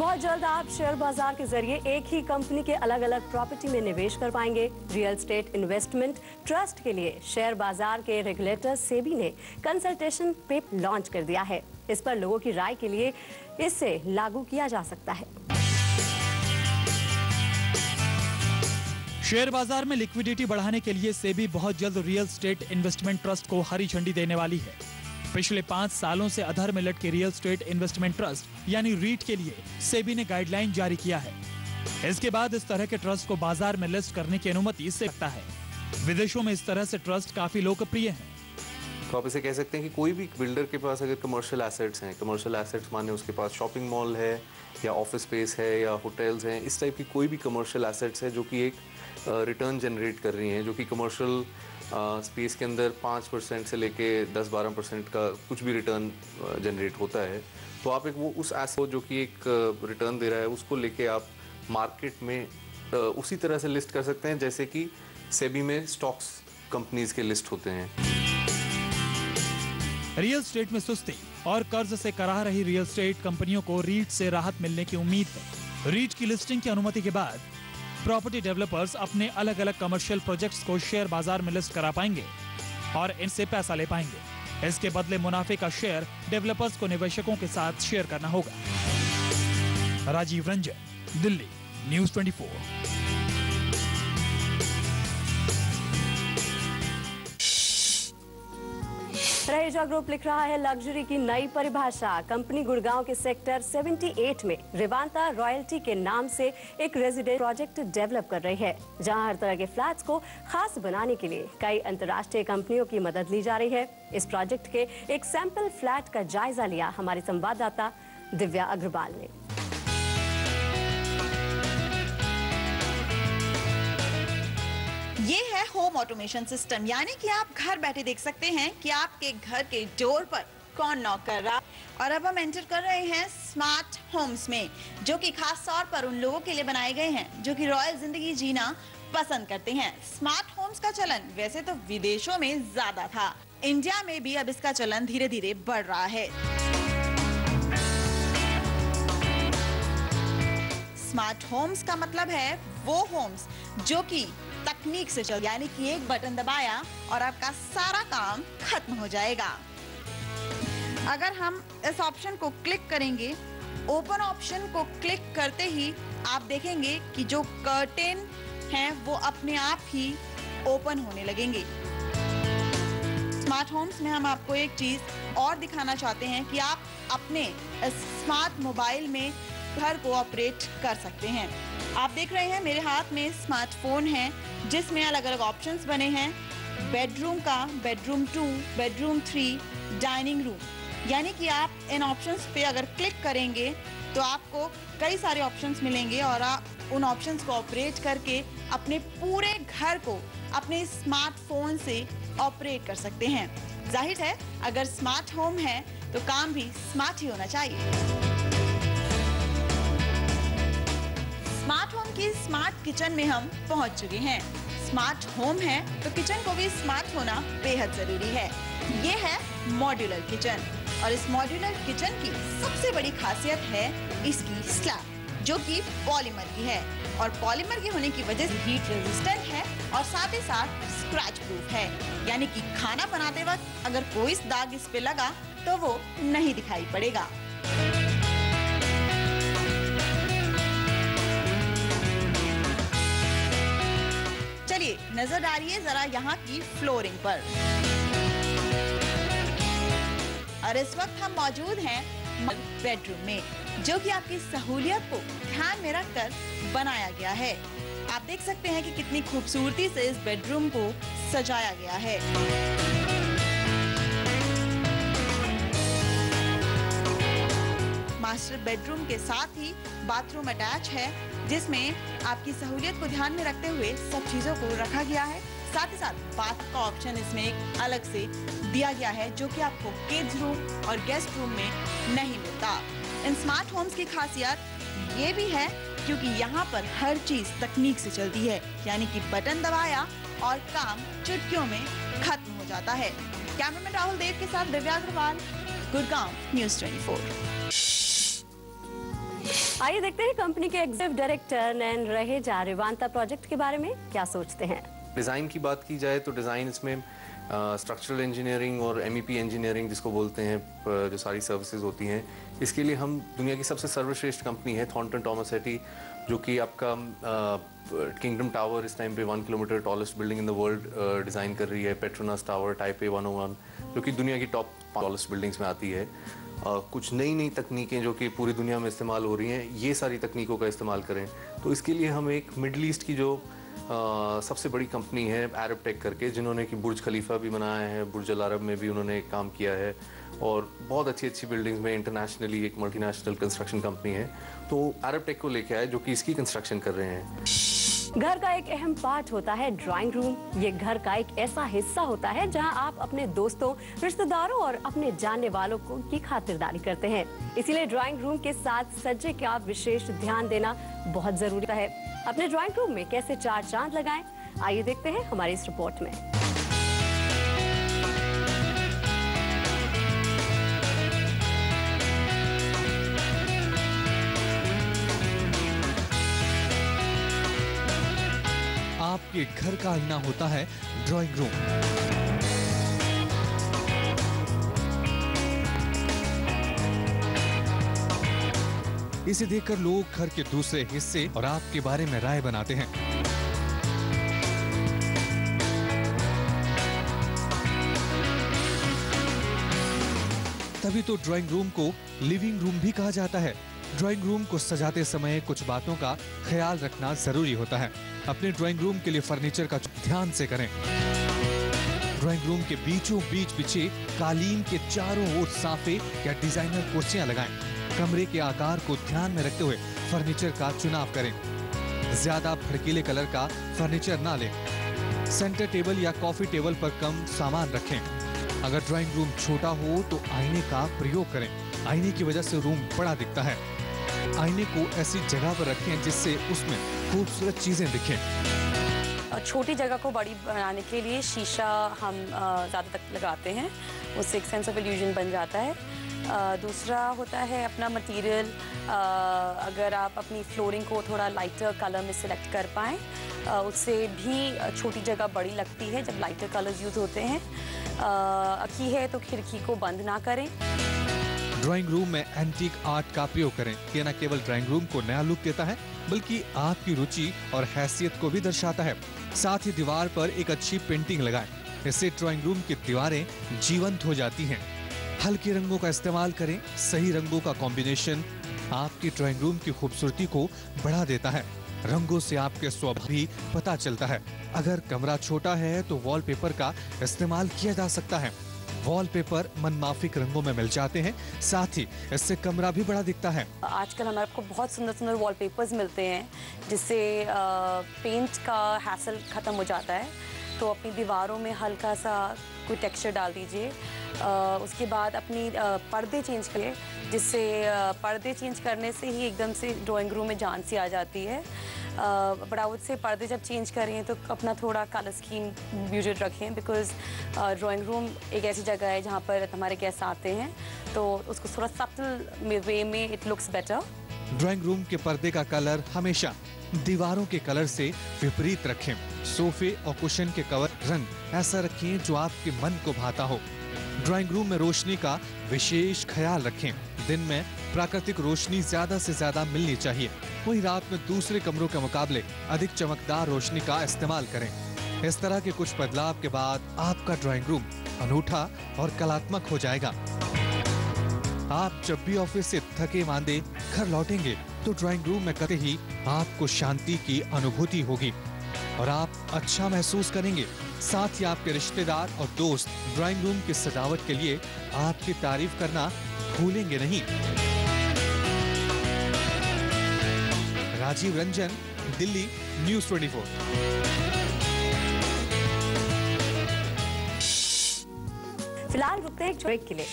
बहुत जल्द आप शेयर बाजार के जरिए एक ही कंपनी के अलग अलग प्रॉपर्टी में निवेश कर पाएंगे। रियल एस्टेट इन्वेस्टमेंट ट्रस्ट के लिए शेयर बाजार के रेगुलेटर सेबी ने कंसल्टेशन पेपर लॉन्च कर दिया है। इस पर लोगों की राय के लिए इसे लागू किया जा सकता है। शेयर बाजार में लिक्विडिटी बढ़ाने के लिए सेबी बहुत जल्द रियल एस्टेट इन्वेस्टमेंट ट्रस्ट को हरी झंडी देने वाली है। पिछले 5 सालों से अधर में लटके रियल एस्टेट इन्वेस्टमेंट ट्रस्ट यानी रीट के लिए सेबी ने गाइडलाइन जारी किया है। इसके बाद इस तरह के ट्रस्ट को बाजार में लिस्ट करने की अनुमति से सकता है। विदेशों में इस तरह से ट्रस्ट काफी लोकप्रिय हैं। तो आप इसे कह सकते हैं कि कोई भी बिल्डर के पास अगर कमर्शियल एसेट्स हैं, कमर्शियल एसेट्स माने उसके पास शॉपिंग मॉल है या ऑफिस स्पेस है या होटल्स हैं, इस टाइप की कोई भी कमर्शियल एसेट्स है जो कि एक रिटर्न जनरेट कर रही हैं, जो कि कमर्शियल स्पेस के अंदर 5% से लेके 10-12% का कुछ भी रिटर्न जनरेट होता है, तो आप एक वो उस एसेट जो कि एक रिटर्न दे रहा है उसको लेके आप मार्केट में उसी तरह से लिस्ट कर सकते हैं जैसे कि सेबी में स्टॉक्स कंपनीज के लिस्ट होते हैं। रियल एस्टेट में सुस्ती और कर्ज से कराह रही रियल एस्टेट कंपनियों को रीट से राहत मिलने की उम्मीद है। रीट की लिस्टिंग की अनुमति के बाद प्रॉपर्टी डेवलपर्स अपने अलग अलग कमर्शियल प्रोजेक्ट्स को शेयर बाजार में लिस्ट करा पाएंगे और इनसे पैसा ले पाएंगे। इसके बदले मुनाफे का शेयर डेवलपर्स को निवेशकों के साथ शेयर करना होगा। राजीव रंजन, दिल्ली, न्यूज़ 24। रहेजा ग्रुप लिख रहा है लग्जरी की नई परिभाषा। कंपनी गुड़गांव के सेक्टर 78 में रिवांता रॉयल्टी के नाम से एक रेजिडेंट प्रोजेक्ट डेवलप कर रही है, जहां हर तरह के फ्लैट्स को खास बनाने के लिए कई अंतर्राष्ट्रीय कंपनियों की मदद ली जा रही है। इस प्रोजेक्ट के एक सैंपल फ्लैट का जायजा लिया हमारे संवाददाता दिव्या अग्रवाल ने। ये है होम ऑटोमेशन सिस्टम, यानी कि आप घर बैठे देख सकते हैं कि आपके घर के डोर पर कौन नॉक कर रहा। और अब हम एंटर कर रहे हैं स्मार्ट होम्स में, जो कि खास तौर पर उन लोगों के लिए बनाए गए हैं जो कि रॉयल जिंदगी जीना पसंद करते हैं। स्मार्ट होम्स का चलन वैसे तो विदेशों में ज्यादा था, इंडिया में भी अब इसका चलन धीरे धीरे बढ़ रहा है। स्मार्ट होम्स का मतलब है वो होम्स जो कि तकनीक से चल, यानी कि एक बटन दबाया और आपका सारा काम खत्म हो जाएगा। अगर हम इस ऑप्शन को क्लिक करेंगे, ओपन ऑप्शन को क्लिक करते ही आप देखेंगे कि जो कर्टेन हैं वो अपने आप ही ओपन होने लगेंगे। स्मार्ट होम्स में हम आपको एक चीज और दिखाना चाहते हैं कि आप अपने स्मार्ट मोबाइल में घर को ऑपरेट कर सकते हैं। आप देख रहे हैं मेरे हाथ में स्मार्टफोन है जिसमें अलग अलग ऑप्शंस बने हैं। बेडरूम का, बेडरूम 2, बेडरूम 3, डाइनिंग रूम, यानी कि आप इन ऑप्शंस पे अगर क्लिक करेंगे तो आपको कई सारे ऑप्शंस मिलेंगे और आप उन ऑप्शंस को ऑपरेट करके अपने पूरे घर को अपने स्मार्टफोन से ऑपरेट कर सकते हैं। जाहिर है अगर स्मार्ट होम है तो काम भी स्मार्ट ही होना चाहिए। स्मार्ट होम की स्मार्ट किचन में हम पहुंच चुके हैं। स्मार्ट होम है तो किचन को भी स्मार्ट होना बेहद जरूरी है। ये है मॉड्यूलर किचन और इस मॉड्यूलर किचन की सबसे बड़ी खासियत है इसकी स्लैब, जो कि पॉलीमर की है और पॉलीमर के होने की वजह से हीट रेजिस्टेंट है और साथ ही साथ स्क्रैच प्रूफ है, यानी कि खाना बनाते वक्त अगर कोई दाग इस पे लगा तो वो नहीं दिखाई पड़ेगा। चलिए नजर डालिए जरा यहाँ की फ्लोरिंग पर। और इस वक्त हम मौजूद हैं बेडरूम में, जो कि आपकी सहूलियत को ध्यान में रखकर बनाया गया है। आप देख सकते हैं कि कितनी खूबसूरती से इस बेडरूम को सजाया गया है। मास्टर बेडरूम के साथ ही बाथरूम अटैच है, जिसमें आपकी सहूलियत को ध्यान में रखते हुए सब चीजों को रखा गया है। साथ ही साथ बाथ का ऑप्शन इसमें एक अलग से दिया गया है, जो कि आपको किड्स रूम और गेस्ट रूम में नहीं मिलता। इन स्मार्ट होम्स की खासियत ये भी है क्योंकि यहाँ पर हर चीज तकनीक से चलती है, यानी कि बटन दबाया और काम चुटकियों में खत्म हो जाता है। कैमरामैन राहुल देव के साथ दिव्या अग्रवाल, गुड़गांव, न्यूज़ 24। आइए देखते हैं कंपनी के एग्जीक्यूटिव डायरेक्टर नयन रहेजा रेवांता प्रोजेक्ट के बारे में क्या सोचते हैं। डिज़ाइन की बात की जाए तो डिज़ाइन इसमें स्ट्रक्चरल इंजीनियरिंग और MEP इंजीनियरिंग जिसको बोलते हैं, जो सारी सर्विसेज होती हैं, इसके लिए हम दुनिया की सबसे सर्वश्रेष्ठ कंपनी है थॉर्नटन टोमासेटी, जो कि आपका किंगडम टावर इस टाइम पे 1 kilometre tallest building in the world design कर रही है। पेट्रोनास टावर टाइप A 101 जो कि दुनिया की टॉप टॉलेस्ट बिल्डिंग्स में आती है। कुछ नई तकनीकें जो कि पूरी दुनिया में इस्तेमाल हो रही हैं, ये सारी तकनीकों का इस्तेमाल करें, तो इसके लिए हम एक मिडल ईस्ट की जो सबसे बड़ी कंपनी है अरब टेक करके, जिन्होंने कि बुर्ज खलीफा भी बनाया है, बुर्ज अल अरब में भी उन्होंने काम किया है और बहुत अच्छी बिल्डिंग्स में इंटरनेशनली एक मल्टीनेशनल कंस्ट्रक्शन कंपनी है, तो अरब टेक को लेके आए जो कि इसकी कंस्ट्रक्शन कर रहे हैं। घर का एक अहम पार्ट होता है ड्राइंग रूम। ये घर का एक ऐसा हिस्सा होता है जहां आप अपने दोस्तों, रिश्तेदारों और अपने जानने वालों की खातिरदारी करते हैं। इसीलिए ड्राइंग रूम के साथ सज्जे का विशेष ध्यान देना बहुत जरूरी है। अपने ड्राइंग रूम में कैसे 4 चांद लगाएं, आइए देखते हैं हमारी इस रिपोर्ट में। आपके घर का आईना होता है ड्राइंग रूम। इसे देखकर लोग घर के दूसरे हिस्से और आपके बारे में राय बनाते हैं। तभी तो ड्राइंग रूम को लिविंग रूम भी कहा जाता है। ड्राइंग रूम को सजाते समय कुछ बातों का ख्याल रखना जरूरी होता है। अपने ड्राइंग रूम के लिए फर्नीचर का ध्यान से करें। ड्राइंग रूम के बीचों बीच बिछे कालीन के चारों ओर साफे या डिजाइनर कुर्सियां लगाएं। कमरे के आकार को ध्यान में रखते हुए फर्नीचर का चुनाव करें। ज्यादा भड़कीले कलर का फर्नीचर ना लें। सेंटर टेबल या कॉफी टेबल पर कम सामान रखें। अगर ड्राइंग रूम छोटा हो तो आईने का प्रयोग करें। आईने की वजह से रूम बड़ा दिखता है। आईने को ऐसी जगह पर रखें जिससे उसमें खूबसूरत चीजें दिखें। छोटी जगह को बड़ी बनाने के लिए शीशा हम ज़्यादा तक लगाते हैं, उससे एक सेंस ऑफ इल्यूजन बन जाता है। दूसरा होता है अपना मटेरियल। अगर आप अपनी फ्लोरिंग को थोड़ा लाइटर कलर में सिलेक्ट कर पाएँ, उससे भी छोटी जगह बड़ी लगती है जब लाइटर कलर्स यूज़ होते हैं। अखी है तो खिड़की को बंद ना करें। ड्राइंग रूम में एंटीक आर्ट का प्रयोग करें। ये न केवल ड्राइंग रूम को नया लुक देता है बल्कि आपकी रुचि और हैसियत को भी दर्शाता है। साथ ही दीवार पर एक अच्छी पेंटिंग लगाएं। इससे ड्राइंग रूम की दीवारें जीवंत हो जाती हैं। हल्के रंगों का इस्तेमाल करें। सही रंगों का कॉम्बिनेशन आपकी ड्राइंग रूम की खूबसूरती को बढ़ा देता है। रंगों से आपके स्वभाव भी पता चलता है। अगर कमरा छोटा है तो वॉलपेपर का इस्तेमाल किया जा सकता है। वॉलपेपर मनमाफिक रंगों में मिल जाते हैं, साथ ही इससे कमरा भी बड़ा दिखता है। आजकल हमारे को बहुत सुंदर वॉलपेपर्स मिलते हैं जिससे पेंट का हैसल खत्म हो जाता है। तो अपनी दीवारों में हल्का सा कोई टेक्सचर डाल दीजिए। उसके बाद अपनी पर्दे चेंज करिए, जिससे पर्दे चेंज करने से ही एकदम से ड्राइंग रूम में जान सी आ जाती है। बड़ाउट से पर्दे जब चेंज करें तो अपना थोड़ा कलर स्कीम ब्यूजेट रखें, बिकॉज ड्राइंग रूम एक ऐसी जगह है जहाँ पर हमारे गेस्ट आते हैं, तो उसको थोड़ा सटल वे में it looks better. Drawing room के पर्दे का कलर हमेशा दीवारों के कलर से विपरीत रखें। सोफे और कुशन के कवर रंग ऐसा रखें जो आपके मन को भाता हो। ड्राइंग रूम में रोशनी का विशेष ख्याल रखें। दिन में प्राकृतिक रोशनी ज्यादा से ज्यादा मिलनी चाहिए। वहीं रात में दूसरे कमरों के मुकाबले अधिक चमकदार रोशनी का इस्तेमाल करें। इस तरह के कुछ बदलाव के बाद आपका ड्राइंग रूम अनूठा और कलात्मक हो जाएगा। आप जब भी ऑफिस से थके मांदे घर लौटेंगे तो ड्राइंग रूम में कतई ही आपको शांति की अनुभूति होगी और आप अच्छा महसूस करेंगे। साथ ही आपके रिश्तेदार और दोस्त ड्राइंग रूम की सजावट के लिए आपकी तारीफ करना भूलेंगे नहीं। राजीव रंजन, दिल्ली, न्यूज़ 24। फिलहाल रुकते हैं एक ब्रेक के लिए।